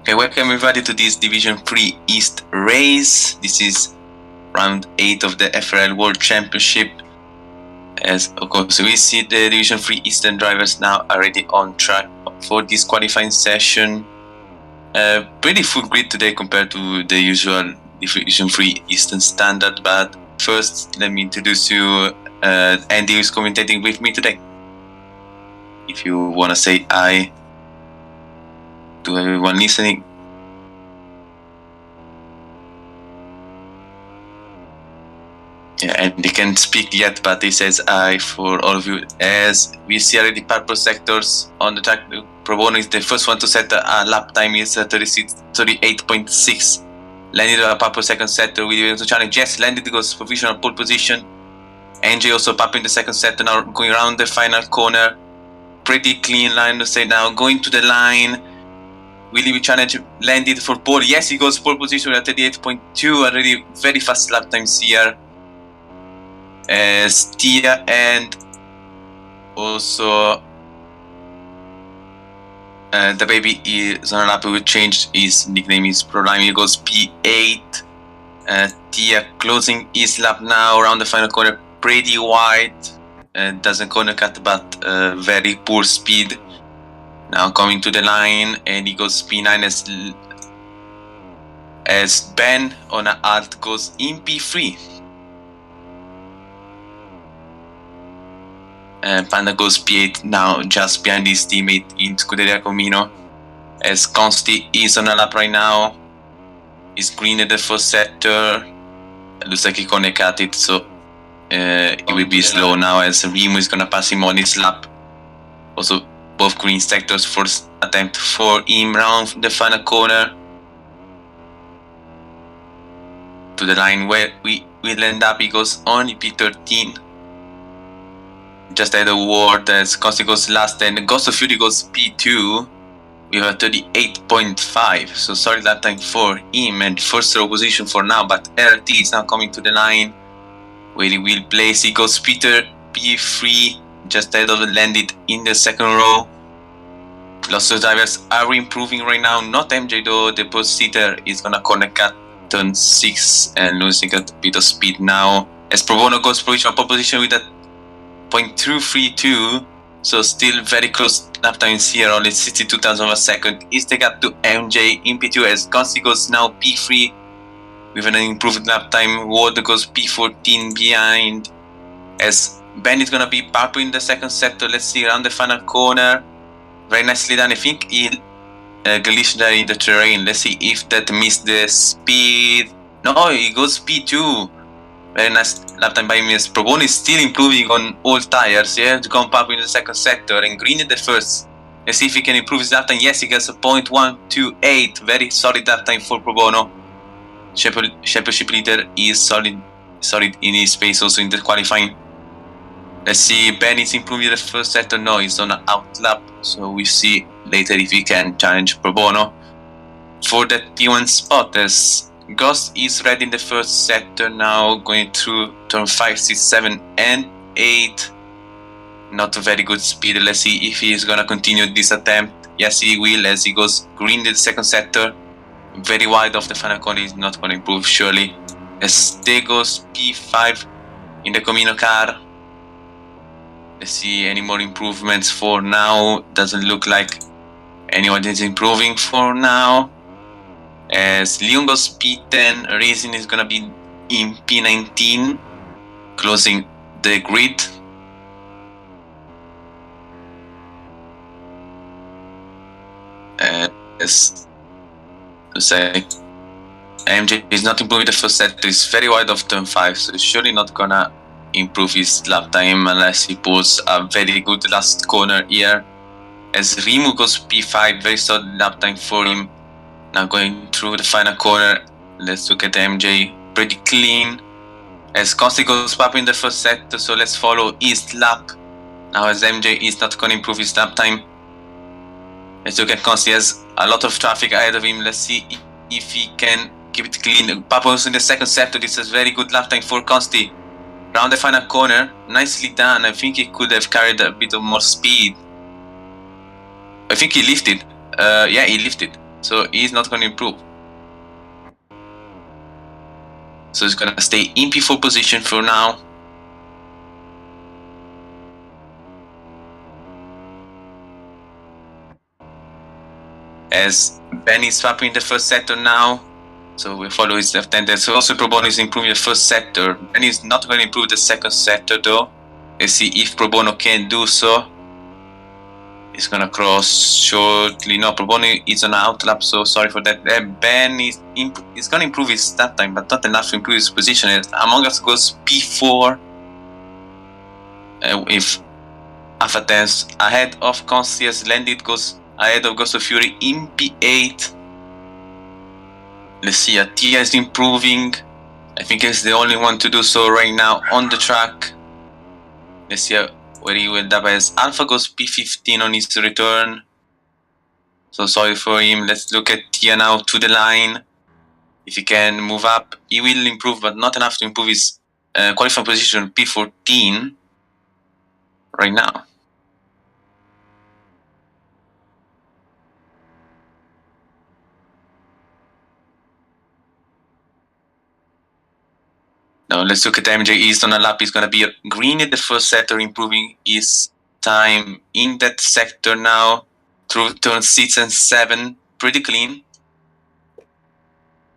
Okay, welcome everybody to this Division 3 East race. This is round 8 of the FRL World Championship. As of course we see the Division 3 Eastern drivers now already on track for this qualifying session. Pretty full grid today compared to the usual Division 3 Eastern standard, but first let me introduce you Andy, who's commentating with me today. If you want to say hi to everyone listening. Yeah, and they can't speak yet, but he says hi for all of you. As we see already purple sectors on the track, Pro Bono is the first one to set a lap time, is 38.6. Landed a purple second sector, we will to challenge. Yes, landed goes provisional pole position. NJ also popping the second sector, now going around the final corner. Pretty clean line to say now, going to the line. Will he be challenged? Landed for pole. Yes, he goes pole position at 38.2. Already very fast lap times here. As Tia and also the baby is on a lap. We changed his nickname, is Prolime. He goes P8. Tia closing his lap now around the final corner. Pretty wide. Doesn't corner cut, but very poor speed. Now coming to the line, and he goes P9 as Ben on a alt goes in P3. And Panda goes P8 now, just behind his teammate in Scuderia Comino. As Consti is on a lap right now. He's green at the first sector. Looks like he gonna cut it, so it will be slow now as Remo is gonna pass him on his lap. Also, both green sectors, first attempt for him round the final corner. To the line where we will end up, he goes on P13. Just ahead of Ward as Consti goes last, and Ghost of Fury goes P2 with a 38.5. So solid lap time for him and first row position for now, but RT is now coming to the line where he will place. He goes Peter P3, just ahead of the landed in the second row. Lots of drivers are improving right now, not MJ though. The post-seater is gonna corner cut turn 6 and losing a bit of speed now. As Pro Bono goes provisional pole position with a 0.232, so still very close lap times here, only 62,000 of a second is the gap to MJ in P2 as Consti goes now P3 with an improved lap time. Ward goes P14 behind as Ben is gonna be purple in the second sector. Let's see around the final corner. Very nicely done. I think he glitched there in the terrain. Let's see if that missed the speed. No, he goes P2. Very nice lap time by him. Pro Bono is still improving on all tires. Yeah, to come up in the second sector and green in the first. Let's see if he can improve his lap time. Yes, he gets a 0.128. Very solid lap time for Pro Bono. Championship leader is solid in his pace also in the qualifying. Let's see, Ben is improving the first sector. No, he's on an out lap. So we see later if he can challenge Pro Bono for the P1 spot as Ghost is red in the first sector now, going through turn 5, 6, 7 and 8. Not a very good speed. Let's see if he is gonna continue this attempt. Yes, he will, as he goes green in the second sector. Very wide off the final corner, he's not gonna improve surely. As they goes P5 in the Comino car. Let's see any more improvements for now. Doesn't look like anyone is improving for now. As Leon goes P10, Racing is gonna be in P19, closing the grid. As to say, MJ is not improving the first sector. It's very wide off turn 5, so he's surely not gonna improve his lap time unless he pulls a very good last corner here. As Rimu goes P5, very solid lap time for him. Now going through the final corner, let's look at MJ, pretty clean. As Consti goes up in the first sector, so let's follow his lap. Now as MJ is not going to improve his lap time. Let's look at Consti, has a lot of traffic ahead of him. Let's see if he can keep it clean. Papa's in the second sector, this is very good lap time for Consti. Round the final corner, nicely done. I think he could have carried a bit of more speed. I think he lifted. Yeah, he lifted. So he's not going to improve. So he's going to stay in P4 position for now. As Ben is swapping the first sector now. So we follow his left-hander. So also Pro Bono is improving the first sector. Ben is not going to improve the second sector though. Let's see if Pro Bono can do so. He's going to cross shortly. No, Pro Bono is on an outlap, so sorry for that. Ben is going to improve his start time, but not enough to improve his position. Among Us goes P4 with Alpha Tense ahead of Concierge. Landed goes ahead of Ghost of Fury in P8. Let's see, Tia is improving. I think he's the only one to do so right now on the track. Let's see where he will dab as Alpha goes P15 on his return. So sorry for him. Let's look at Tia now to the line. If he can move up, he will improve, but not enough to improve his qualifying position P14 right now. Now let's look at MJ East on a lap. He's going to be green in the first sector, improving his time in that sector now through turn 6 and 7. Pretty clean.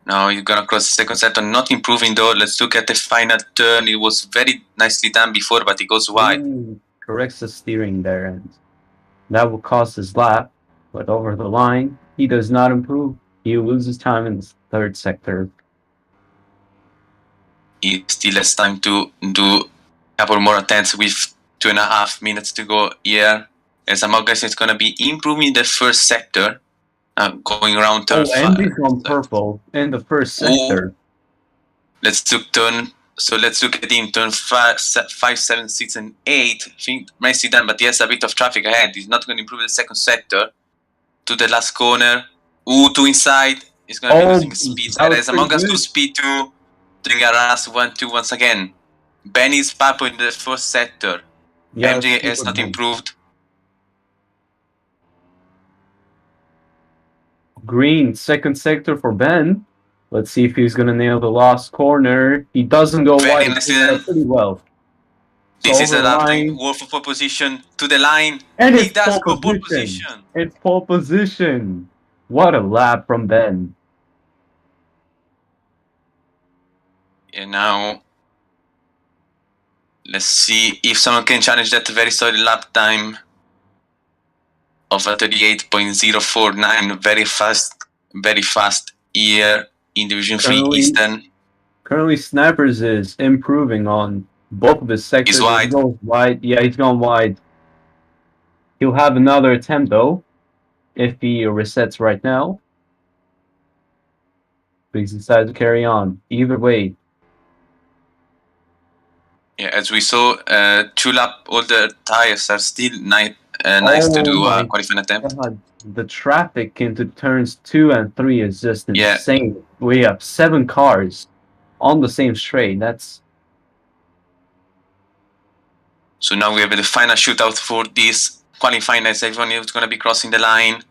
Now he's going to cross the second sector, not improving though. Let's look at the final turn. It was very nicely done before, but he goes wide. Corrects the steering there, and that will cost his lap. But over the line, he does not improve. He loses time in the third sector. He still has time to do a couple more attempts with 2.5 minutes to go here. As Among Us is going to be improving the first sector, going around turn 5. And he's on purple in the first sector. Let's look at him turn 5, 7, 6, and 8. I think nicely done, but he has a bit of traffic ahead. He's not going to improve the second sector. To the last corner. To inside. He's going to be losing speed. As Among Us to speed 2. Doing a RAS 1-2 once again. Ben is Papo in the first sector. Yeah, MJ has not improved. Green, second sector for Ben. Let's see if he's going to nail the last corner. He doesn't go wide. Pretty well. This is a lap to Wolf of pole position to the line. And he does go pole position. It's pole position. What a lap from Ben. And now, let's see if someone can challenge that very solid lap time of a 38.049. Very fast here in Division 3 Eastern. Currently, Snipers is improving on both of his sectors. He's wide. He goes wide. Yeah, he's gone wide. He'll have another attempt, though, if he resets right now. But he's decided to carry on. Either way. Yeah, as we saw, 2-lap, all the tires are still nice to do a qualifying attempt. God. The traffic into turns 2 and 3 is just insane. Yeah. We have 7 cars on the same straight. So now we have the final shootout for this qualifying, as everyone is going to be crossing the line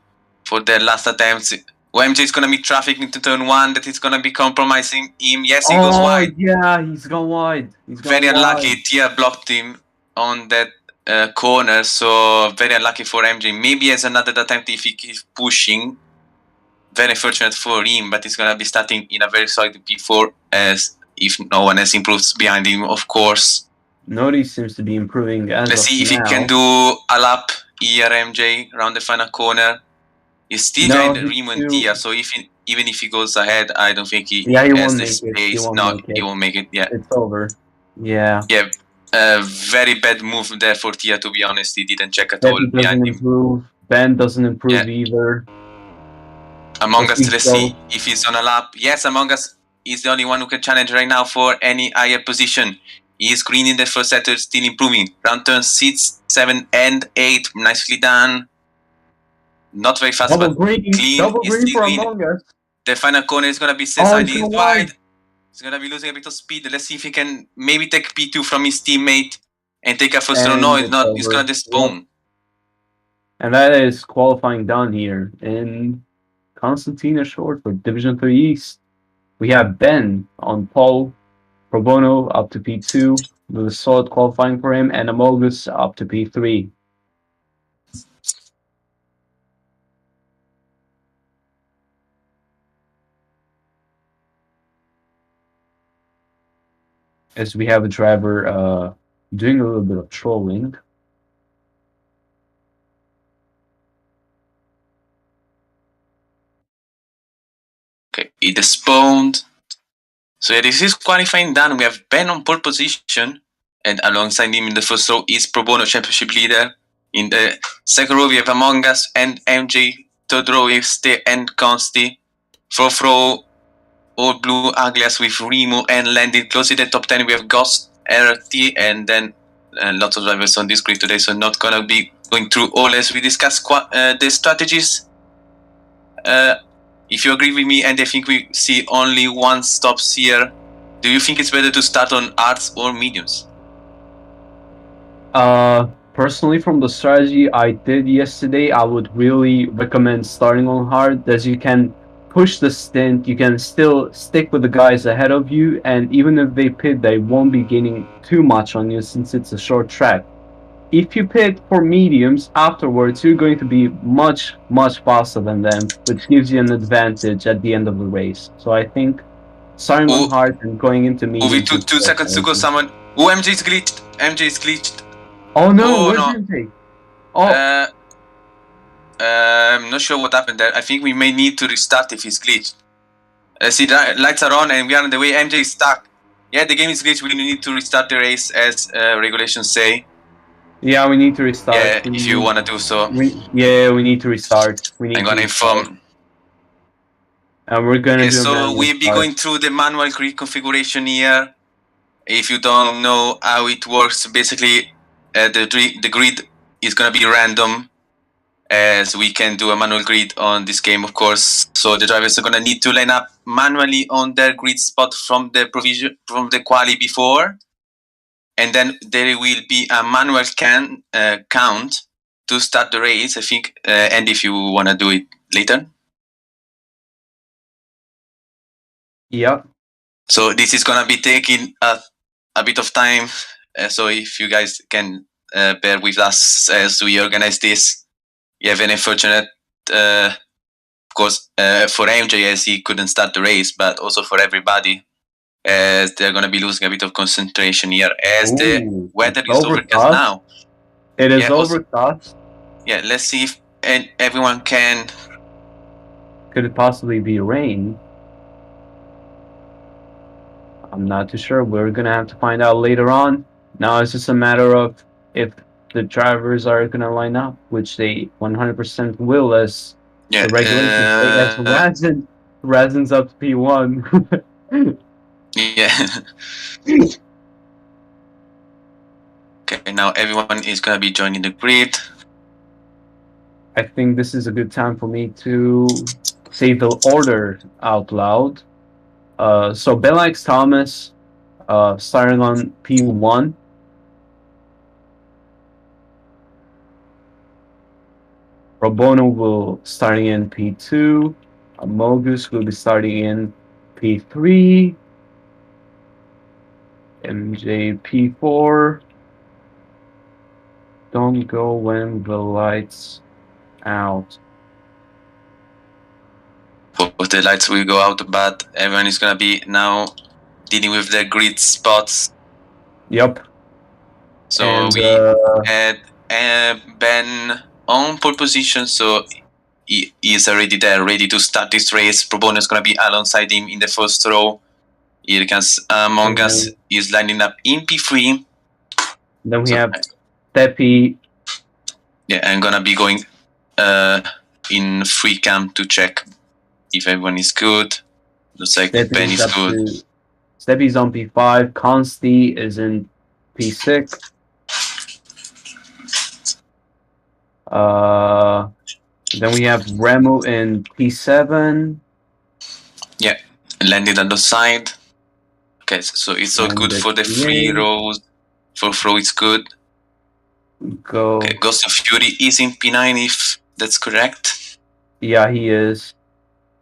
for their last attempts. OMG is going to be traffic into turn 1 that is going to be compromising him. Yes, he goes wide. Yeah, he's gone wide. Very unlucky. Tia blocked him on that corner, so very unlucky for MJ. Maybe as another attempt if he keeps pushing. Very fortunate for him, but he's going to be starting in a very solid P4 as if no one else improves behind him, of course. Nobody seems to be improving Let's see if he can do a lap here, MJ, around the final corner. He's still behind Remo and Tia, so even if he goes ahead, I don't think he has the space. He won't make it. Yeah, it's over. Yeah. Yeah, very bad move there for Tia, to be honest. He didn't check at all behind him. Ben doesn't improve either. Among Us, let's see if he's on a lap. Yes, Among Us is the only one who can challenge right now for any higher position. He is green in the first sector, still improving. Round turn 6, 7, and 8. Nicely done. Not very fast, but clean. Double green for Among Us. The final corner is going to be slightly wide. He's going to be losing a bit of speed. Let's see if he can maybe take P2 from his teammate and take a first round. No, it's not. He's going to just spawn. And that is qualifying done here in Constantine short for Division 3 East. We have Ben on pole, Pro Bono up to P2 with a solid qualifying for him, and Amogus up to P3. As we have a driver doing a little bit of trolling. Okay, it is spawned. So yeah, this is qualifying done. We have Ben on pole position, and alongside him in the first row is Pro Bono Championship leader. In the second row we have Among Us and MJ. Third row is Ste and Consti. Fourth row, all blue Aglias with Remo and Landing. Close in the top 10 we have Ghost, RT, and then lots of drivers on this grid today, so not gonna be going through all as we discuss the strategies. If you agree with me, and I think we see only one stops here, do you think it's better to start on arts or mediums? Personally, from the strategy I did yesterday, I would really recommend starting on hard, as you can push the stint, you can still stick with the guys ahead of you, and even if they pit, they won't be gaining too much on you since it's a short track. If you pit for mediums afterwards, you're going to be much, much faster than them, which gives you an advantage at the end of the race. So I think starting on hard and going into mediums. With 2 seconds to go, someone. Oh, MJ is glitched. MJ is glitched. Oh no, where's MJ? Oh. I'm not sure what happened there. I think we may need to restart if he's glitched. See, the lights are on and we are on the way. MJ is stuck. Yeah, the game is glitched. We need to restart the race as regulations say. Yeah, we need to restart. Yeah, if you want to do so. We need to restart. I'm gonna inform. And we're gonna do so we'll be going through the manual grid configuration here. If you don't know how it works, basically the grid is gonna be random, as we can do a manual grid on this game, of course. So the drivers are gonna need to line up manually on their grid spot from the provision from the quali before, and then there will be a manual count to start the race, I think. And if you wanna do it later. Yep. So this is gonna be taking a bit of time. So if you guys can bear with us as we organize this. Yeah, very unfortunate, of course, for MJ as he couldn't start the race, but also for everybody, as they're going to be losing a bit of concentration here, as the weather is overcast now. It is overcast. Yeah, let's see if everyone can. Could it possibly be rain? I'm not too sure. We're going to have to find out later on. Now it's just a matter of if the drivers are going to line up, which they 100% will, as the regulations say, as Razin's up to P1. Yeah. Okay, now everyone is going to be joining the grid. I think this is a good time for me to say the order out loud. So Belax Thomas starting on P1. Robono will starting in P2. Amogus will be starting in P3. MJ P4. Don't go when the lights out. Both the lights will go out, but everyone is gonna be now dealing with their grid spots. Yep. So and, we had Ben on pole position, so he is already there, ready to start this race. Pro Bono is gonna be alongside him in the first row. Here comes Among Us is lining up in P3. Then we have Tepi. Yeah, I'm gonna be going in free cam to check if everyone is good. Looks like Ben is good. Steppy's on P5. Consti is in P6. Then we have Remu in P7. Yeah, landed on the side. Okay, so it's all good for the 3 rows. For throw, it's good. Go. Okay, Ghost of Fury is in P9 if that's correct. Yeah, he is.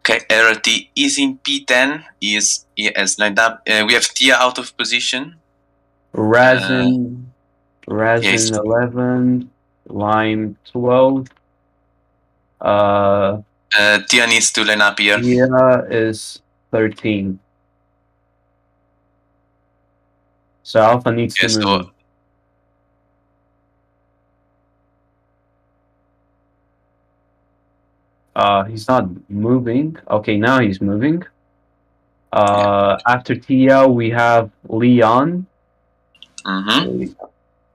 Okay, RT is in P10. He has lined up. We have Tia out of position. Razin Yes. 11, Lime 12. Tia needs to line up here. Tia is 13. So Alpha needs to Yes, move. He's not moving. Okay, now he's moving. After Tia, we have Leon. Mm-hmm.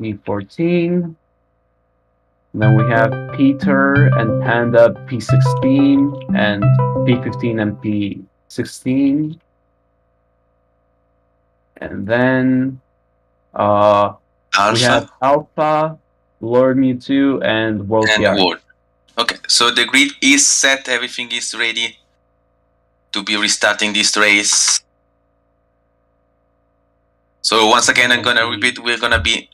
P14. Then we have Peter and Panda P16 and P15 and P16. And then we have Alpha, Lord Mewtwo, and World and PR. World. Okay, so the grid is set. Everything is ready to be restarting this race. So once again, I'm gonna repeat. We're gonna be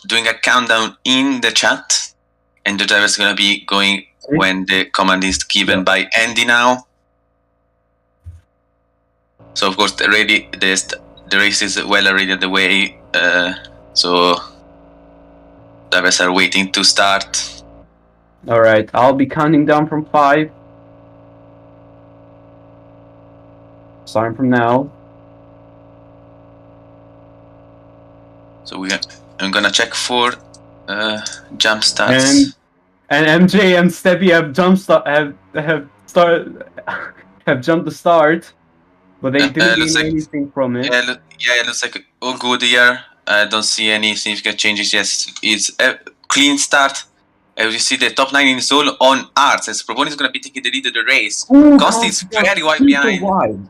doing a countdown in the chat, and the driver is gonna be going when the command is given by Andy now. So of course, the race is well already underway. So drivers are waiting to start. All right, I'll be counting down from 5. Starting from now. So I'm gonna check for jump starts. And MJ and Steppy have jumped the start, but they didn't gain anything from it. Yeah, it looks like all good here. I don't see any significant changes. Yes, it's a clean start. As you see, the top 9 is all on Arts, as Proboni is going to be taking the lead of the race. Costi is very wide behind.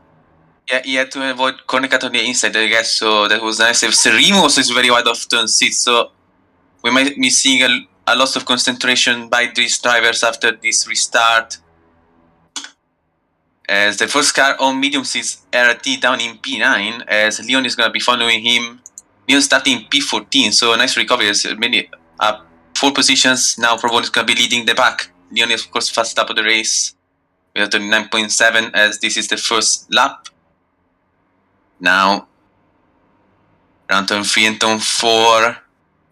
Yeah, he had to avoid corner cut on the inside, I guess, so that was nice. Serimo also is very wide off turn 6, so we might be seeing a loss of concentration by these drivers after this restart. As the first car on mediums is RT down in P9, as Leon is going to be following him. Leon starting P14, so nice recovery. As many 4 positions. Now Proboni is going to be leading the pack. Leon is of course fast up of the race. We are 39.7 as this is the first lap. Now, round turn 3 and turn 4.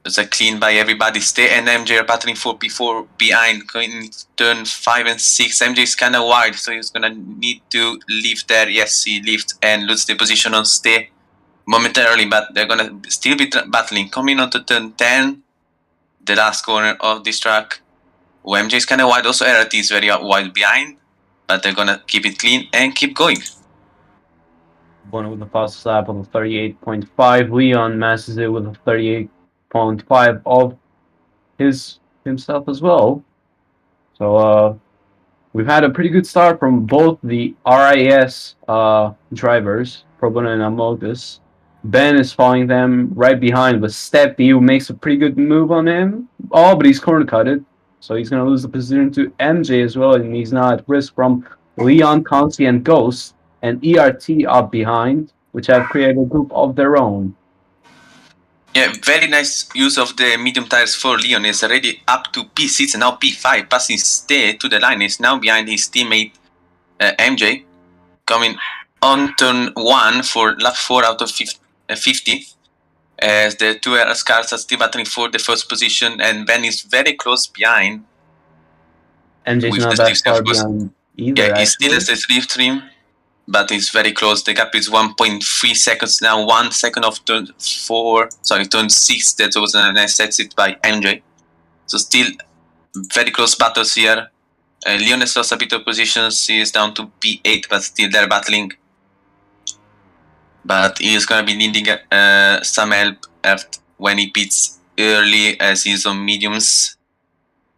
There's a clean by everybody. Stay and MJ are battling for P4 behind. Going to turn 5 and 6. MJ is kind of wide, so he's going to need to leave there. Yes, he left and loses the position on Stay momentarily, but they're going to still be battling. Coming on to turn 10, the last corner of this track. MJ is kind of wide. Also, RT is very wide behind, but they're going to keep it clean and keep going. One with the fastest lap of 38.5. Leon masses it with a 38.5 of himself as well. So we've had a pretty good start from both the RIS drivers, Probona and Amogus. Ben is following them right behind with Steppy, who makes a pretty good move on him. Oh, but he's corner cutted, so he's going to lose the position to MJ as well, and he's now at risk from Leon, Consi, and Ghost, and ERT up behind, which have created a group of their own. Yeah, very nice use of the medium tires for Leon. Is already up to P6 and now P5, passing Stay to the line. Is now behind his teammate MJ, coming on turn 1 for lap 4 out of 50. As the 2 RS cars are still battling for the first position, and Ben is very close behind. MJ's not that far behind either. Yeah, he still has the slipstream, but it's very close. The gap is 1.3 seconds now. 1 second of turn 6. That was a nice exit by MJ. So still very close battles here. Leon has lost a bit of positions. He is down to P8, but still they're battling. But he is going to be needing some help when he pits early, as he's on mediums.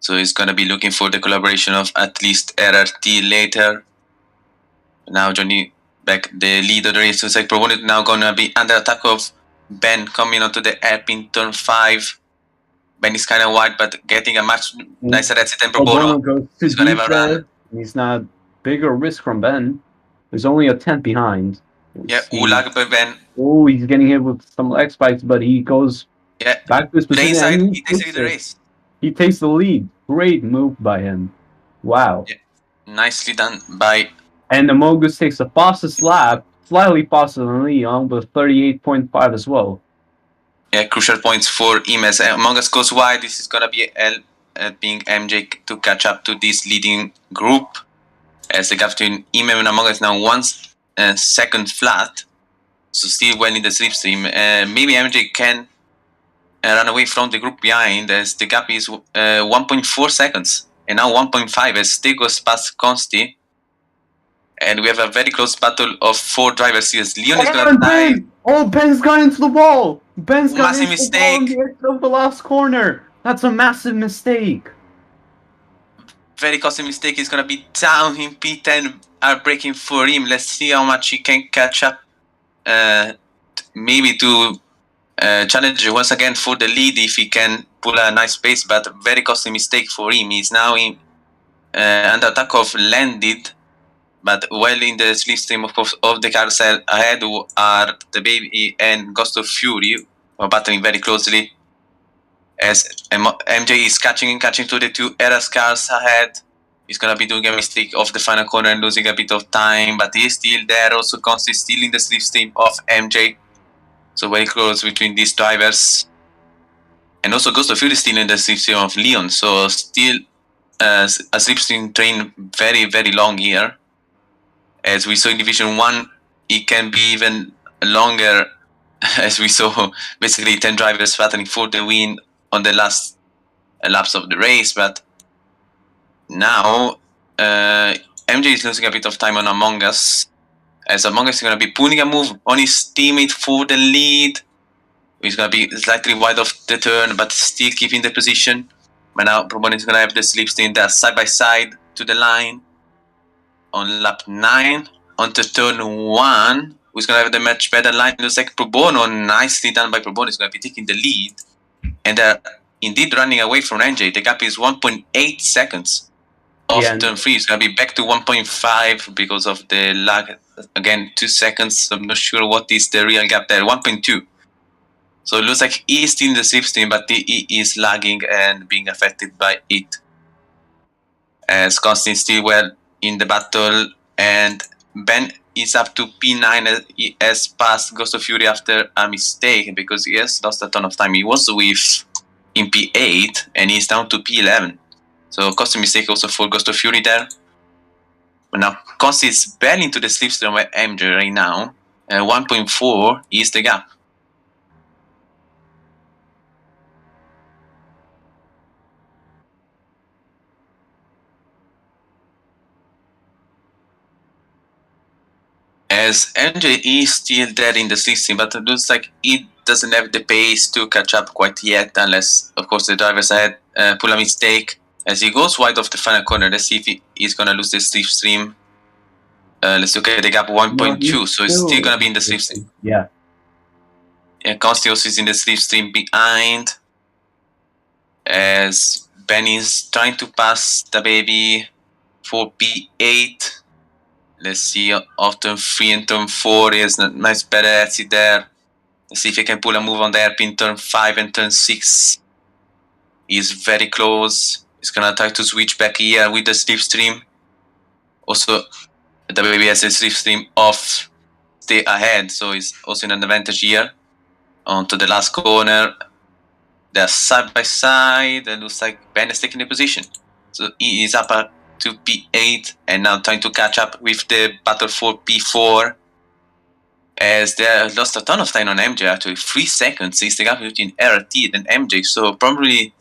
So he's going to be looking for the collaboration of at least RRT later. Now Johnny back the lead of the race. So it's like Proboni now going to be under attack of Ben coming onto the hairpin turn 5. Ben is kind of wide, but getting a much nicer exit than Proboni. He's going to have a run. He's not bigger risk from Ben. There's only a 10th behind. Yeah, lag by Ben. Oh, he's getting hit with some leg spikes, but he goes back to his position. Inside, he takes the race. He takes the lead. Great move by him. Wow. Yeah. Nicely done by. And Among Us takes the fastest lap, slightly faster than Leon, with 38.5 as well. Yeah, crucial points for him as Among Us goes wide. This is gonna be being MJ to catch up to this leading group. As the gap between him and Among Us now 1 second flat. So still well in the slipstream. Maybe MJ can run away from the group behind, as the gap is 1.4 seconds. And now 1.5 as Stay goes past Consti. And we have a very close battle of 4 drivers here. Leon is gonna die. Ben! Oh, Ben's got into the wall! Ben's got Massive into the wall on mistake. the exit of the last corner! That's a massive mistake! Very costly mistake. He's gonna be down in P10. Are breaking for him. Let's see how much he can catch up. Maybe to challenge once again for the lead if he can pull a nice pace, but very costly mistake for him. He's now in under attack of Landed, but well in the slipstream of the cars ahead are the Baby and Ghost of Fury, who are battling very closely. As MJ is catching to the 2 Eras cars ahead. He's gonna be doing a mistake of the final corner and losing a bit of time, but he's still there. Also, Consti still in the slipstream of MJ. So very close between these drivers. And also Ghost of Fury still in the slipstream of Leon. So still a slipstream train very, very long here. As we saw in Division 1, it can be even longer, as we saw basically 10 drivers battling for the win on the last laps of the race. But now MJ is losing a bit of time on Among Us, as Among Us is going to be pulling a move on his teammate for the lead. He's going to be slightly wide of the turn, but still keeping the position. But now Probon is going to have the slipstream there side by side to the line on lap 9. Onto turn 1, who's going to have the much better line. Looks like Probono, nicely done by Probono, is going to be taking the lead. And they're indeed running away from NJ. The gap is 1.8 seconds. Off turn 3, it's going to be back to 1.5 because of the lag. Again, 2 seconds. I'm not sure what is the real gap there. 1.2. So it looks like he is still in the slipstream, but he is lagging and being affected by it. As Constantine still well in the battle, and Ben is up to P9 as he has passed Ghost of Fury after a mistake because he has lost a ton of time. He was with in P8 and he's down to P11. So cost a mistake also for Ghost of Fury there. But now Consti is barely into the slipstream of MJ right now. 1.4 is the gap. As MJ is still there in the slipstream, but it looks like he doesn't have the pace to catch up quite yet, unless, of course, the drivers ahead pull a mistake. As he goes wide of the final corner, let's see if he's going to lose the slipstream. Let's look at the gap 1.2, so he's still going to be in the slipstream. Yeah. And Constios is in the slipstream behind. As Ben is trying to pass the Baby for P8. Let's see, off turn 3 and turn 4, he has a nice better exit there. Let's see if he can pull a move on the hairpin turn 5 and turn 6. He's very close. He's gonna try to switch back here with the slipstream. Also, the Baby has a slipstream of Stay ahead, so he's also in an advantage here. Onto the last corner. They're side by side, and looks like Ben is taking the position. So he is up to P8 and now trying to catch up with the battle for P4, as they lost a ton of time on MJ. Actually 3 seconds is the gap between RT and MJ, so probably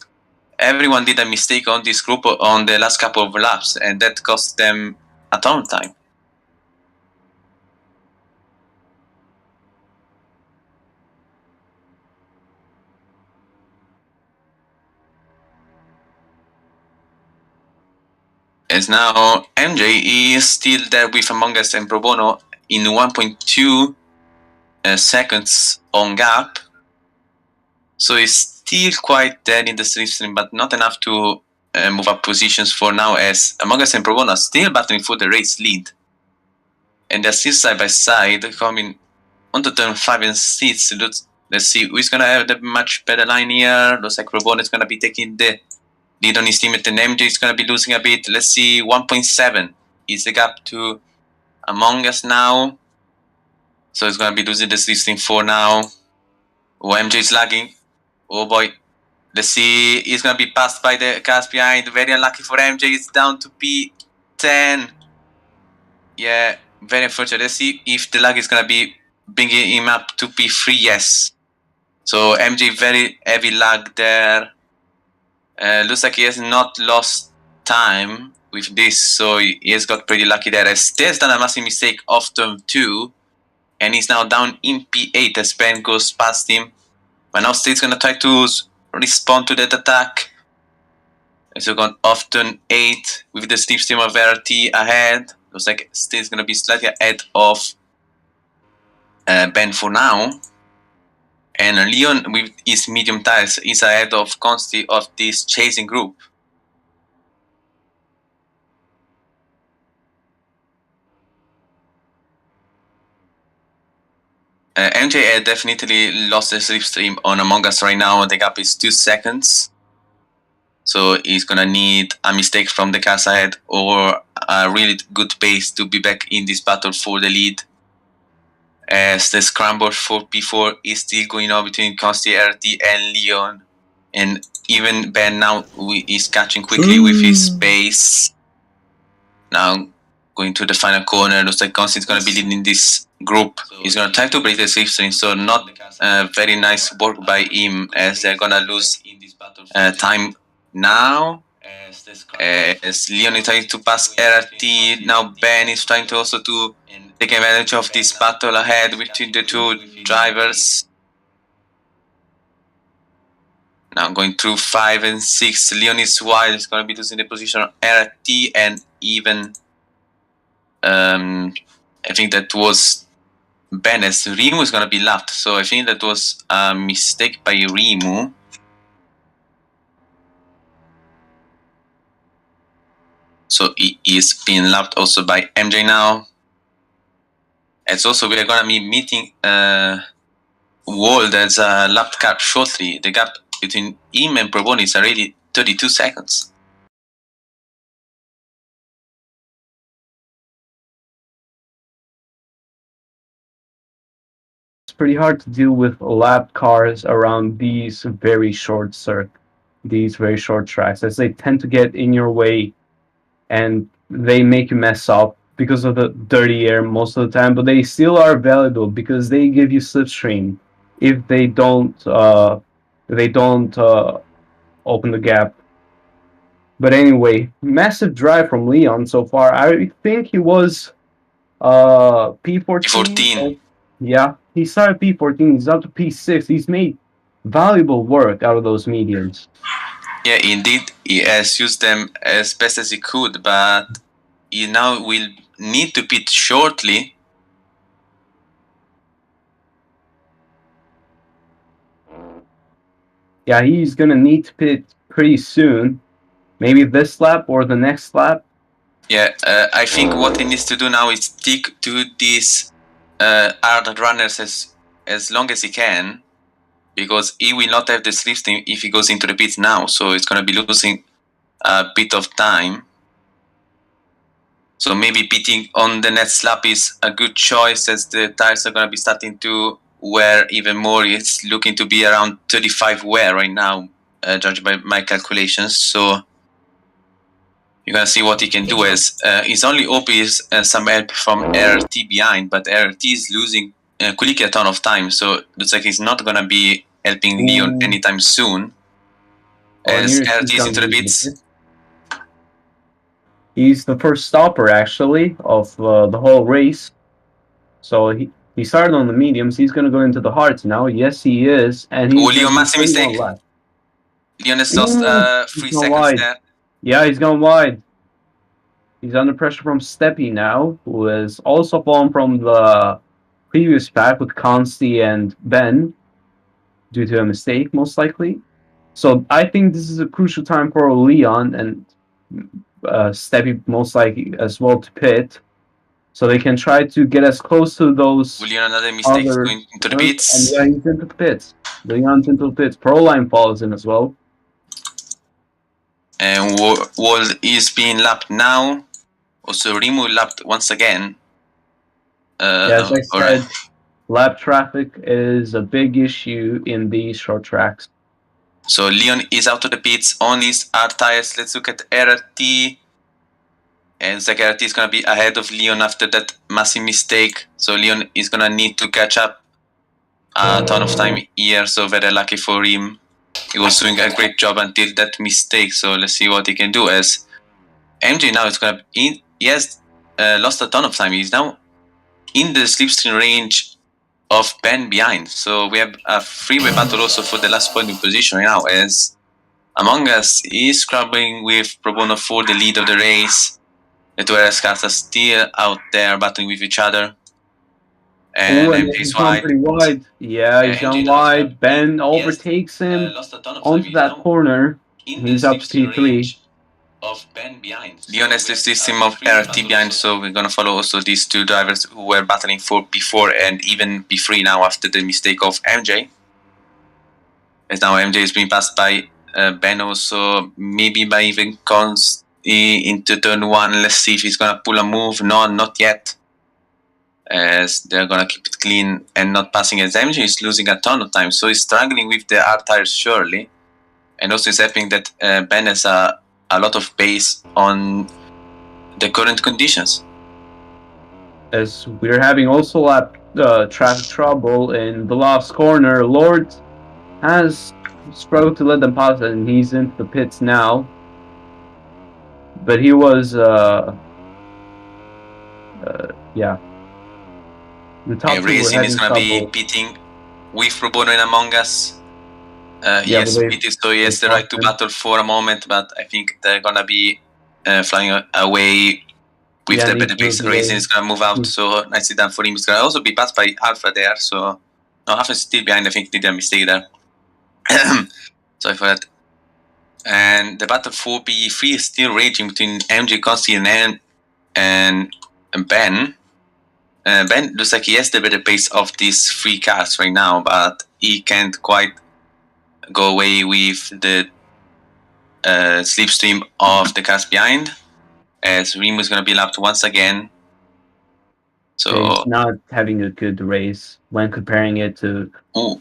everyone did a mistake on this group on the last couple of laps, and that cost them a ton of time. As now MJ is still there with Among Us and Pro Bono in 1.2 seconds on gap. So he's still quite dead in the slipstream, but not enough to move up positions for now, as Among Us and Pro Bono are still battling for the race lead. And they're still side by side, coming onto turn 5 and 6. Let's see who's gonna have the much better line here. Looks like Pro Bono is gonna be taking the lead on his teammate, and MJ is going to be losing a bit. Let's see, 1.7 is the gap to Among Us now. So he's going to be losing the 16-4 now. Oh, MJ is lagging. Oh boy. Let's see, he's going to be passed by the cars behind. Very unlucky for MJ. It's down to P10. Yeah, very unfortunate. Let's see if the lag is going to be bringing him up to P3. Yes. So MJ very heavy lag there. Looks like he has not lost time with this, so he has got pretty lucky there. Has done a massive mistake off turn 2, and he's now down in P8 as Ben goes past him. But now State's gonna try to respond to that attack. As we've gone off turn 8 with the slipstream of RT ahead. Looks like State's gonna be slightly ahead of Ben for now. And Leon with his medium tires is ahead of Consti of this chasing group. MJ definitely lost the slipstream on Among Us right now. The gap is 2 seconds. So he's gonna need a mistake from the cars ahead or a really good pace to be back in this battle for the lead. As the scramble for P4 is still going on between Consti, RT, and Leon. And even Ben now is catching quickly with his pace. Now going to the final corner. Looks like Consti is going to be leading this group. He's going to try to break the slipstream, so not very nice work by him as they're going to lose time now. As Leon is trying to pass RT, now Ben is trying to also to take advantage of this battle ahead between the two drivers. Now going through 5 and 6, Leon is wide. He's going to be losing the position of RT, and even I think that was Ben as Rimu is going to be lapped. So I think that was a mistake by Rimu. So he is being lapped also by MJ now. As also we are going to be meeting Wald as a lapped car shortly. The gap between him and Proboni is already 32 seconds. It's pretty hard to deal with lapped cars around these very short tracks, as they tend to get in your way and they make you mess up because of the dirty air most of the time, but they still are valuable because they give you slipstream if they don't open the gap. But anyway, massive drive from Leon so far. I think he was P14. Yeah, he started P14. He's up to P6. He's made valuable work out of those mediums. Yeah, indeed, he has used them as best as he could, but he now will need to pit shortly. Yeah, he's gonna need to pit pretty soon. Maybe this lap or the next lap. Yeah, I think what he needs to do now is stick to these hard runners as long as he can, because he will not have the slipstream if he goes into the pits now, so it's going to be losing a bit of time. So maybe pitting on the next lap is a good choice, as the tires are going to be starting to wear even more. It's looking to be around 35 wear right now, judged by my calculations. So you're going to see what he can do, as his only OP is some help from RT behind, but RT is losing quickly a ton of time, so it looks like he's not going to be helping Leon anytime soon. As RT is into the pits. He's the first stopper, actually, of the whole race. So he started on the mediums. He's going to go into the hards now. Yes, he is. And he's Leon, massive mistake. Leon has lost 3 seconds wide. there. Yeah, he's gone wide. He's under pressure from Steppy now, who has also fallen from the previous pack with Consti and Ben due to a mistake, most likely. So I think this is a crucial time for Leon and Steppy most likely as well to pit, so they can try to get as close to those. Leon, another mistake, is going into the pits. And yeah, he's into the pits. Leon's into the pits. Proline follows him as well. And World is being lapped now. Also, Rimu lapped once again. As I said, lap traffic is a big issue in these short tracks. So Leon is out of the pits. Only our tires. Let's look at RT. And Zach RT is going to be ahead of Leon after that massive mistake. So Leon is going to need to catch up a ton of time here. So very lucky for him. He was doing a great job until that mistake. So let's see what he can do. As MJ now is going to... He has lost a ton of time. He's now in the slipstream range of Ben behind. So we have a freeway battle also for the last point in position right now, as Among Us is scrabbling with Pro Bono for the lead of the race. The two RS cars are still out there battling with each other. And he's gone pretty wide. Yeah, he's gone wide. Ben overtakes him onto that corner. He's up to P3. Of Ben behind. Leon has the system of RT behind, so we're gonna follow also these two drivers who were battling for P4 and even P3 now after the mistake of MJ. As now MJ is being passed by Ben also, maybe by even Cons into turn 1. Let's see if he's gonna pull a move. No, not yet. As they're gonna keep it clean and not passing, as MJ is losing a ton of time, so he's struggling with the R tires surely. And also it's happening that Ben has a lot of pace on the current conditions. As we're having also lap traffic trouble in the last corner, Lord has struggled to let them pass, and he's into the pits now. But he was, yeah. The top Racing is going to be pitting with Pro Bono and Among Us. Yes, it is, so he has the right to battle for a moment, but I think they're gonna be flying away with the better pace. Racing is gonna move out, so nicely done for him. He's gonna also be passed by Alpha there, so no, Alpha is still behind. I think he did a mistake there. Sorry for that. And the battle for P3 is still raging between MJ, Consti, and Ben. Ben looks like he has the better pace of these three cars right now, but he can't quite go away with the slipstream of the cars behind, as Remo is going to be lapped once again. So he's not having a good race when comparing it to the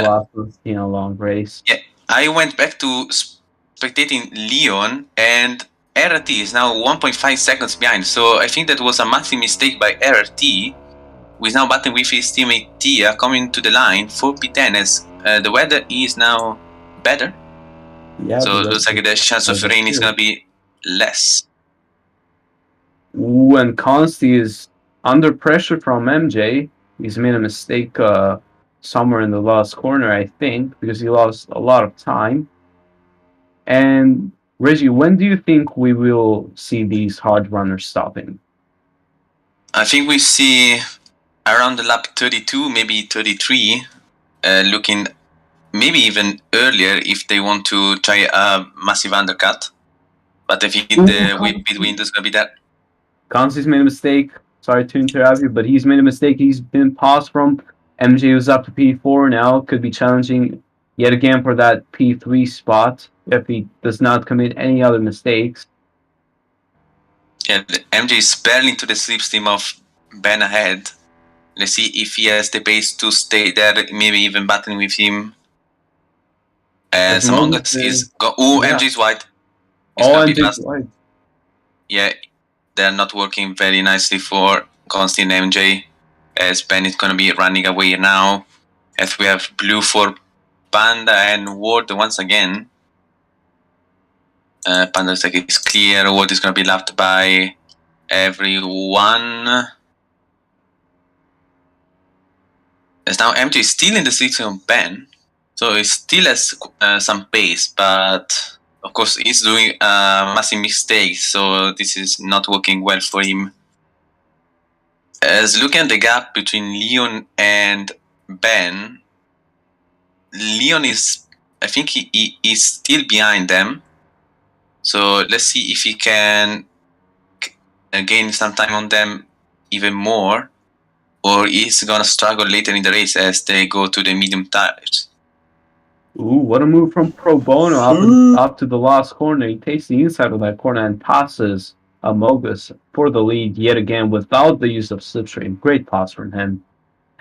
last long race. Yeah, I went back to spectating Leon, and RT is now 1.5 seconds behind. So I think that was a massive mistake by RT, who is now battling with his teammate Tia coming to the line for P10, as the weather is now better. Yeah, so it looks like the chance of rain is going to be less. Ooh, and Consti is under pressure from MJ. He's made a mistake somewhere in the last corner, I think, because he lost a lot of time. And Reggie, when do you think we will see these hard runners stopping? I think we see around the lap 32, maybe 33, looking maybe even earlier if they want to try a massive undercut. But I think the pit window is going to be that. Consti's made a mistake. Sorry to interrupt you, but he's made a mistake. He's been paused from MJ, who's up to P4 now. Could be challenging yet again for that P3 spot if he does not commit any other mistakes. Yeah, MJ is barely into the slipstream of Ben ahead. Let's see if he has the pace to stay there, maybe even battling with him. Among Us is... MJ is wide. MJ is wide. Yeah, they're not working very nicely for Consti and MJ, as Ben is going to be running away now, as we have blue for Panda and Ward once again. Panda looks like it's clear. Ward is going to be lapped by everyone. As now MJ is still in the section of Ben, so he still has some pace, but of course he's doing a massive mistake, so this is not working well for him. As looking at the gap between Leon and Ben, Leon is, I think he is still behind them. So let's see if he can gain some time on them even more, or he's gonna struggle later in the race as they go to the medium tires. Ooh, what a move from Pro Bono up to the last corner. He takes the inside of that corner and passes Amogus for the lead yet again without the use of slipstream. Great pass from him.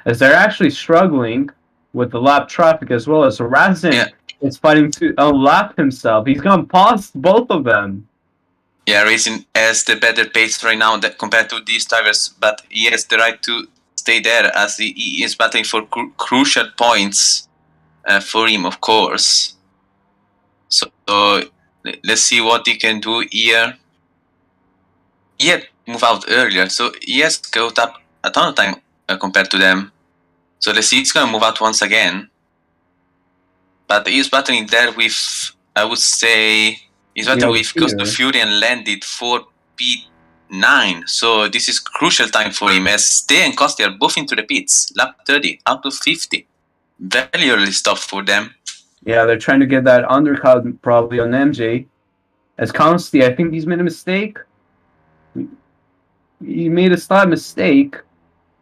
As they're actually struggling with the lap traffic as well as Razin is fighting to unlap himself. He's gone past both of them. Yeah, Racing has the better pace right now compared to these drivers, but he has the right to stay there as he is battling for crucial points for him, of course. So let's see what he can do here. He had moved out earlier, so he has caught up a ton of time compared to them. So let's see, he's going to move out once again. But he's battling there with, I would say, he's battling with Ghost of Fury and landed for P9. So this is crucial time for him as Stay and Costi are both into the pits. Lap 30 out of 50. Very early stop for them. Yeah, they're trying to get that undercut probably on MJ. As Costi, I think he's made a mistake. He made a slight mistake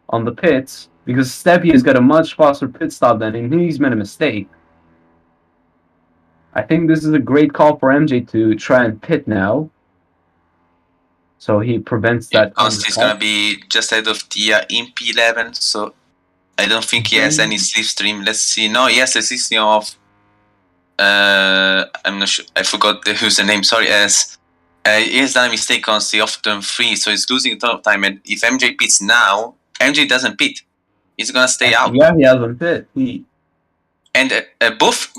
on the pits because Steppy has got a much faster pit stop than him. He's made a mistake. I think this is a great call for MJ to try and pit now. So he prevents that. Costi's going to be just ahead of Tia in P11, so I don't think he has any slipstream. Let's see. No, he has a slipstream of... I'm not sure. I forgot the username. Sorry. He has done a mistake on the off turn 3, so he's losing a ton of time. And if MJ pits now, MJ doesn't pit. He's going to stay out. Yeah, he hasn't pit. And both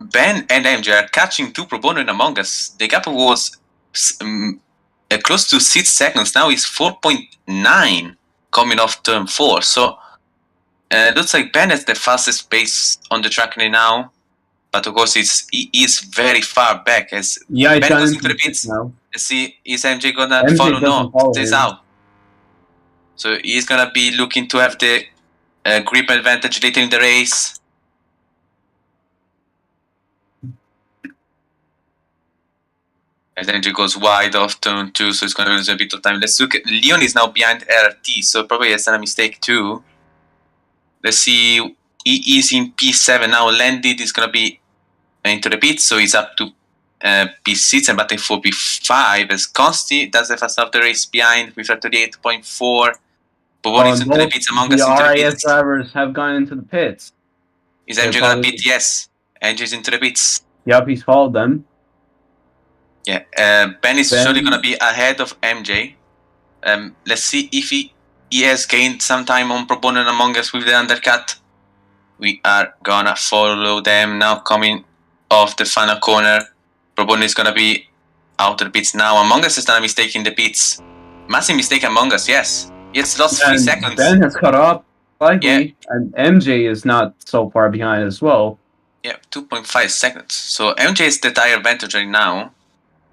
Ben and MJ are catching two Pro Bono in Among Us. The gap was close to 6 seconds. Now it's 4.9 coming off turn 4. So looks like Ben has the fastest pace on the track right now. But of course, he is very far back as Ben goes into the pits. Let's see, is MJ gonna follow? No, stays out. So he's gonna be looking to have the grip advantage later in the race. As MJ goes wide off turn 2, so it's gonna lose a bit of time. Let's look at Leon is now behind RT, so probably has done a mistake too. Let's see, he is in P7 now. Landed is gonna be into the pit, so he's up to P6 and batting for P5 as Costi does the first half of the race behind with a 38.4. Bobon is into the pits, Among Us into the pits. The drivers have gone into the pits. Is MJ gonna pit? Yes. MJ is into the pits. Yep, he's followed them. Yeah, Ben is surely gonna be ahead of MJ. Let's see if he has gained some time on Pro Bono and Among Us with the undercut. We are gonna follow them now coming off the final corner. Pro Bono is gonna be out of the pits now. Among Us has done a mistake in the pits. Massive mistake Among Us, yes. He has lost 3 seconds. Ben has caught up slightly, and MJ is not so far behind as well. Yeah, 2.5 seconds. So MJ is the tire advantage right now.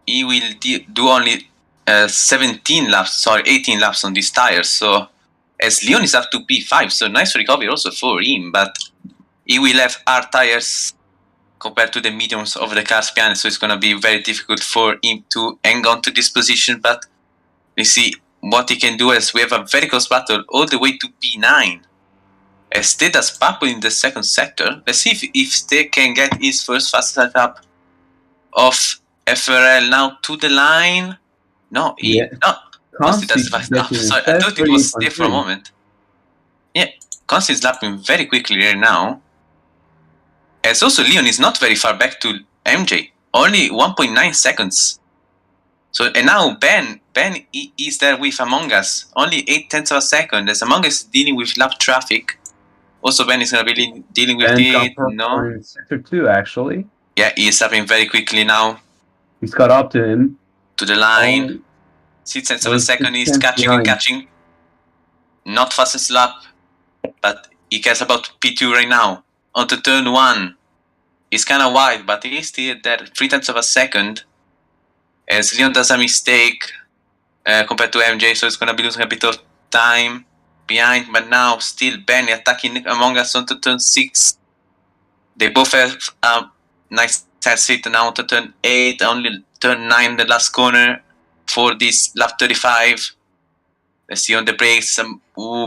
He will do only 18 laps on these tires. So as Leon is up to P5, so nice recovery also for him, but he will have hard tires compared to the mediums of the cars behind, so it's going to be very difficult for him to hang on to this position. But we see what he can do as we have a very close battle all the way to P9. As Ste does Papo in the second sector. Let's see if Ste can get his first fast setup of FRL now to the line. No, Consti does the fast lap. Sorry, I thought it was Ste for a moment. Yeah, Consti is lapping very quickly right now. As also Leon is not very far back to MJ, only 1.9 seconds. So and now Ben is there with Among Us, only 0.8 of a second. As Among Us is dealing with lap traffic. Also Ben is gonna be dealing with sector 2 actually. Yeah, he is lapping very quickly now. He's got up to him. To the line. 0.6 of a second, he's catching. Not fastest lap, but he cares about P2 right now. Onto turn 1. He's kind of wide, but he is still there 0.3 of a second. As Leon does a mistake compared to MJ, so it's going to be losing a bit of time behind. But now still Ben attacking Among Us onto turn 6. They both have a nice set sit now onto turn 8, only turn 9 the last corner for this lap 35. Let's see on the brakes.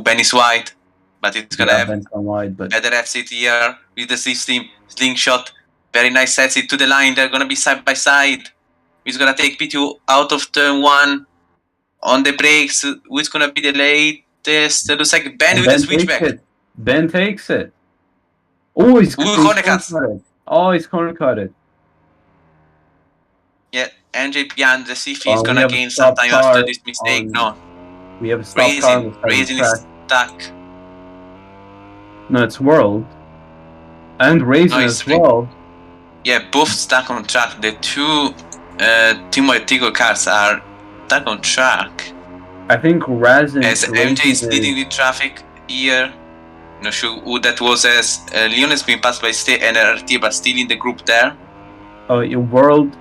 Ben is wide. but it's gonna have bent on wide, but better exit here with the system. Slingshot, very nice exit to the line. They're gonna be side by side. He's gonna take P2 out of turn 1 on the brakes. Who's gonna be the latest? It looks like Ben and with the Ben takes switchback. it. Ben takes it. Oh, he's corner cuts. cut it. Oh, he's corner cut it. Yeah, NJ behind. Let's see if he's We gonna have a gain some stop time car after this mistake. on- No, We have a stop car on the side of the Racing track. is stuck. No, it's World. And Raisin it's as well. Yeah, both stuck on track. The two Team Tigo cars are stuck on track. I think Razin As MJ is leading the traffic here. Not sure who that was, as Leon has been passed by Stay and RT, but still in the group there. Oh, World.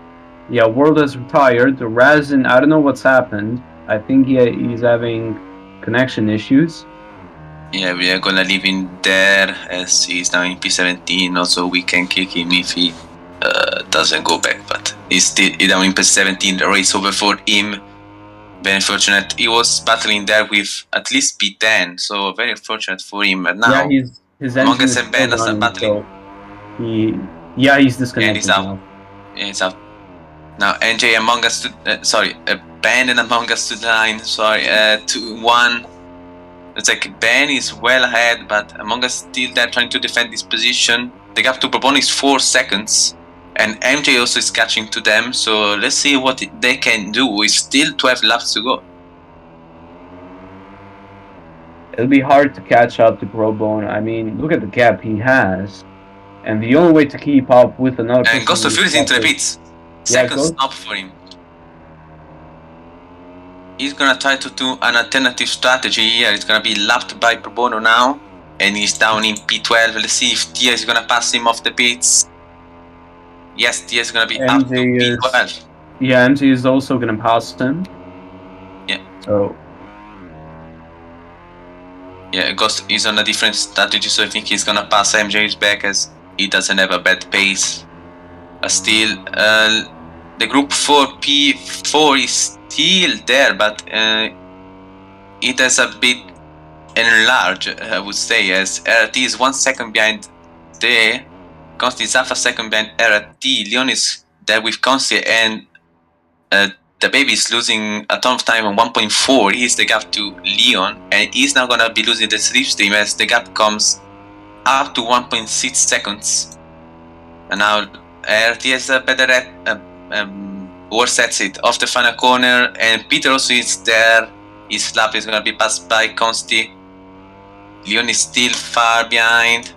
Yeah, World has retired. Razin, I don't know what's happened. I think he's having connection issues. Yeah, we are gonna leave him there as he's now in P17. Also, we can kick him if he doesn't go back, but he's still down in P17. The race over for him. Very unfortunate. He was battling there with at least P10, so very unfortunate for him. But now, his Among engine Us is and Ben still are running, battling. So he's disconnected he's out. now. Yeah, he's out. Now NJ Among Us to Ben and Among Us to the line. 2-1. It's like Ben is well ahead, but Among Us still there trying to defend this position. The gap to Bourbon is 4 seconds, and MJ also is catching to them. So let's see what they can do. It's still 12 laps to go. It'll be hard to catch up to Probone. I mean, look at the gap he has, and the only way to keep up with another. And Ghost of Fury is into the pits. Second stop for him. He's gonna try to do an alternative strategy here. It's gonna be lapped by Pro Bono now, and he's down in P12. Let's see if Tia is gonna pass him off the pits. Yes, Tia is gonna be up to P12. Yeah, MZ is also gonna pass him. Yeah. So. Yeah, Ghost is on a different strategy, so I think he's gonna pass MJ's back as he doesn't have a bad pace. Still, the group 4 P4 is still there, but it has a bit enlarged, I would say, as RT is 1 second behind the Consti is half a second behind RT. Leon is there with Consti, and the baby is losing a ton of time on 1.4. He's the gap to Leon, and he's now gonna be losing the slipstream as the gap comes up to 1.6 seconds. And now RT has a better worse exit off the final corner, and Peter also is there. His lap is gonna be passed by Consti. Leon is still far behind.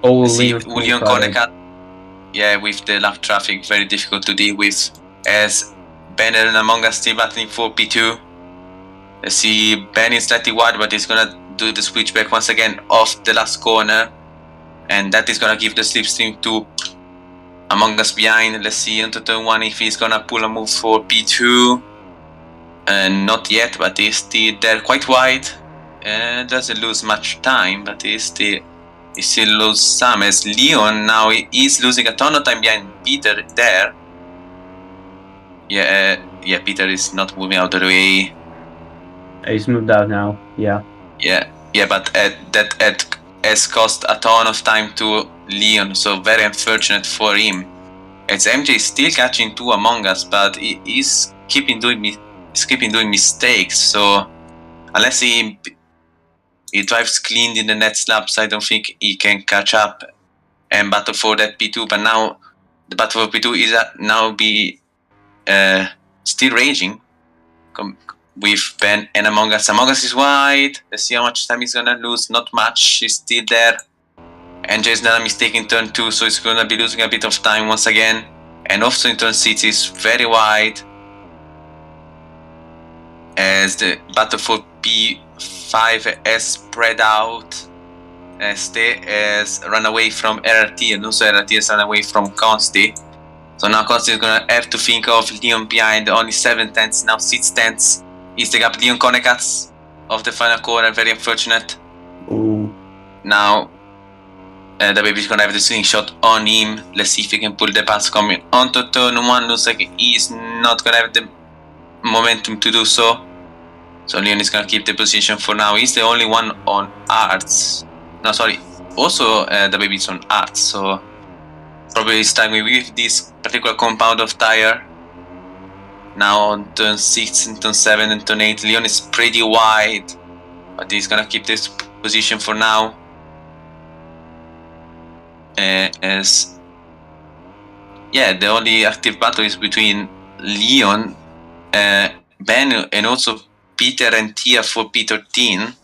Oh, Leon corner cut. Yeah, with the lap traffic, very difficult to deal with. As Ben and Among Us still battling for P2. Let's see, Ben is slightly wide, but he's gonna do the switchback once again off the last corner, and that is gonna give the slipstream to Among Us behind. Let's see into turn 1 if he's gonna pull a move for P2. And not yet, but he's still there quite wide. Doesn't lose much time, but he still loses some, as Leon now is losing a ton of time behind Peter there. Yeah, Peter is not moving out of the way. He's moved out now, yeah. Yeah, but that has cost a ton of time to Leon, so very unfortunate for him. As MJ is still catching 2 Among Us, but he is keeping doing mistakes, so unless he drives clean in the next laps, I don't think he can catch up and battle for that P2. But now the battle for P2 is now still raging with Ben and Among Us. Among Us is wide. Let's see how much time he's gonna lose. Not much. He's still there. NJ is not a mistake in turn 2, so he's gonna be losing a bit of time once again. And also in turn 6 is very wide, as the battle for P5 has spread out. Ste has run away from RT, and also RT has run away from Consti. So now Consti is gonna have to think of Leon behind. Only 7 tenths, now 6 tenths. Is the gap Leon Konekats of the final corner, very unfortunate. Ooh. Now the baby's gonna have the slingshot on him. Let's see if he can pull the pass coming onto turn 1. Looks like he's not gonna have the momentum to do so. So Leon is gonna keep the position for now. He's the only one on arts. No, sorry. Also, the baby's on arts. So probably starting with this particular compound of tire. Now on turn 6 and turn 7 and turn 8, Leon is pretty wide, but he's gonna keep this position for now. As the only active battle is between Leon, Ben, and also Peter and Tia for P13.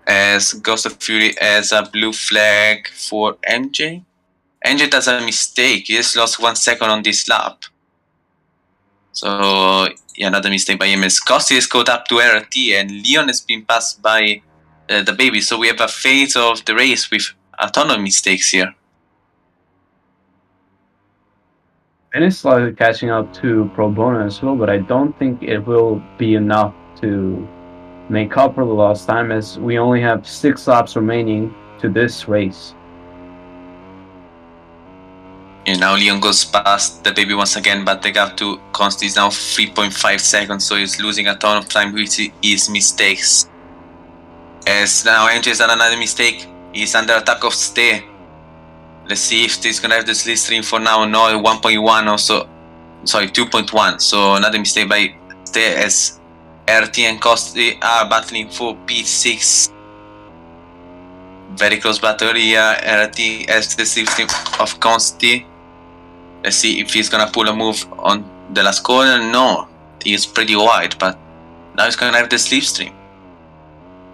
As Ghost of Fury has a blue flag for MJ. MJ does a mistake. He just lost 1 second on this lap. So another mistake by him. As Costi is caught up to RT and Leon has been passed by the baby. So we have a phase of the race with a ton of mistakes here. And it's slightly catching up to Pro Bono as well, but I don't think it will be enough to make up for the lost time, as we only have 6 laps remaining to this race. And now Leon goes past the baby once again, but the gap to Consti is now 3.5 seconds, so he's losing a ton of time with his mistakes. As now MJ has done another mistake, he's under attack of Stay. Let's see if he's gonna have the slipstream for now. No, 1.1 also. Sorry, 2.1. So another mistake by Stay, as RT and Costi are battling for P6. Very close battle here. RT has the slipstream of Consti. Let's see if he's gonna pull a move on the last corner. No, he's pretty wide, but now he's gonna have the slipstream.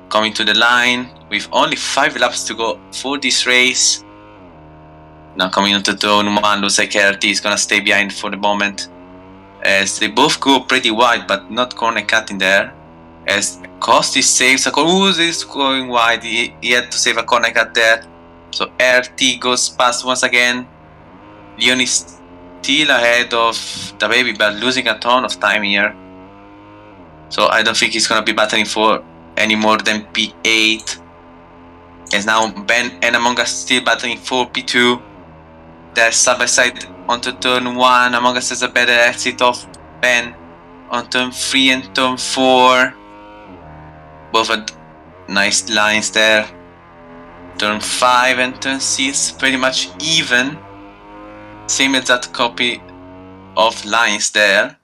Coming to the line with only 5 laps to go for this race. Now coming into turn 1, looks like RT is gonna stay behind for the moment. As they both go pretty wide, but not corner cutting there. As Costi saves a corner. Who's is going wide? He had to save a corner cut there. So RT goes past once again. Leon is still ahead of the baby, but losing a ton of time here. So I don't think he's gonna be battling for any more than P8. As now Ben and Among Us still battling for P2. They're side by side onto turn 1. Among Us has a better exit of Ben on turn 3 and turn 4. Both had nice lines there. Turn 5 and turn 6 pretty much even. Same exact copy of lines there.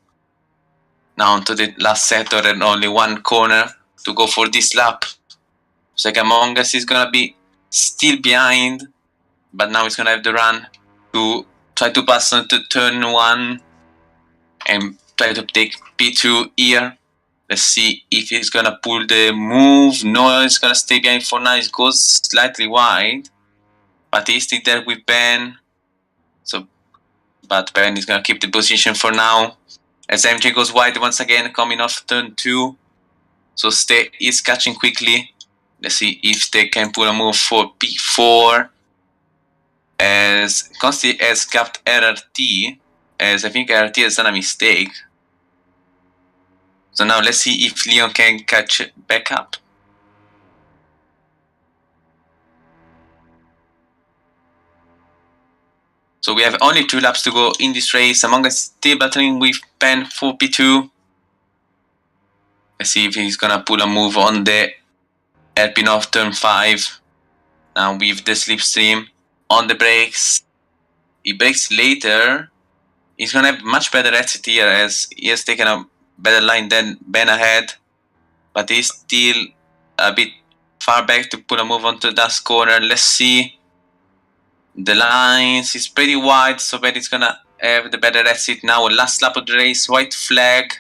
Now onto the last sector and only 1 corner to go for this lap. Looks like Among Us is gonna be still behind, but now he's gonna have the run to try to pass on to turn 1 and try to take P2 here. Let's see if he's gonna pull the move. No, he's gonna stay behind for now. He goes slightly wide, but he's still there with Ben. So, but Ben is gonna keep the position for now. As MJ goes wide once again, coming off turn 2. So Stay is catching quickly. Let's see if they can pull a move for P4. As Consti has capped RRT, as I think RRT has done a mistake. So now let's see if Leon can catch back up. So we have only 2 laps to go in this race. Among Us still battling with Ben for P2. Let's see if he's gonna pull a move on the hairpin off turn 5. Now with the slipstream on the brakes. He brakes later. He's gonna have much better exit here, as he has taken a better line than Ben ahead. But he's still a bit far back to pull a move onto that corner. Let's see. The lines is pretty wide, so Ben is gonna have the better exit now. Last lap of the race, white flag.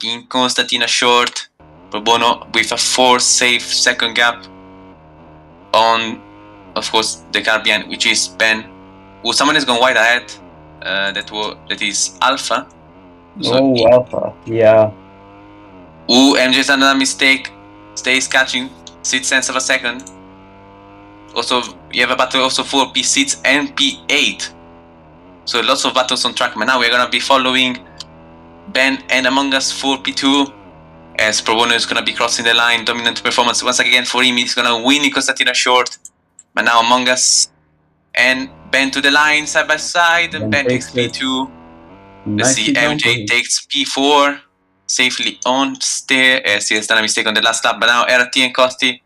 In Constantina short. Pro Bono with a 4 safe second gap on, of course, the car behind, which is Ben. Oh, someone is going wide ahead. That is Alpha. So Alpha, yeah. MJ's done another mistake. Stays catching 6/10 of a second. Also, you have a battle also for P6 and P8. So lots of battles on track. But now we're gonna be following Ben and Among Us for P2. As Pro Bono is gonna be crossing the line. Dominant performance once again for him. He's gonna win in Constantina short. But now Among Us and Ben to the line side by side. And Ben takes P2. Let's see, MJ takes P4. safely on steer. He has done a mistake on the last lap, but now RT and Costi,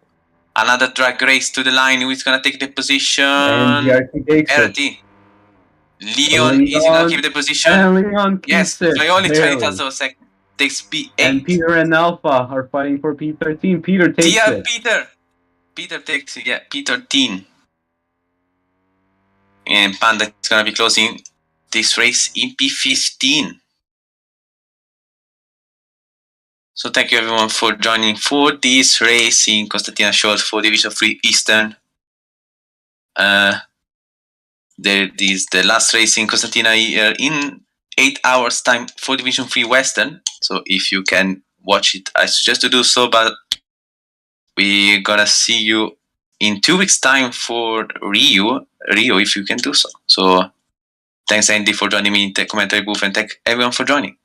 another drag race to the line. Who is gonna take the position? And the RT takes it. RT. Leon is gonna keep the position. And Leon keeps Yes, it. Faioli 20 barely. tenths of a second. Takes P8. And Peter and Alpha are fighting for P13. Peter takes it. Peter takes it, yeah, P13. And Panda is gonna be closing this race in P15. So thank you everyone for joining for this race in Constantina Shores for Division 3 Eastern. There is the last race in Constantina here in 8 hours time for Division 3 Western. So if you can watch it, I suggest to do so, but we're gonna see you in 2 weeks time for Rio if you can do so. So thanks Andy for joining me in the commentary booth, and thank everyone for joining.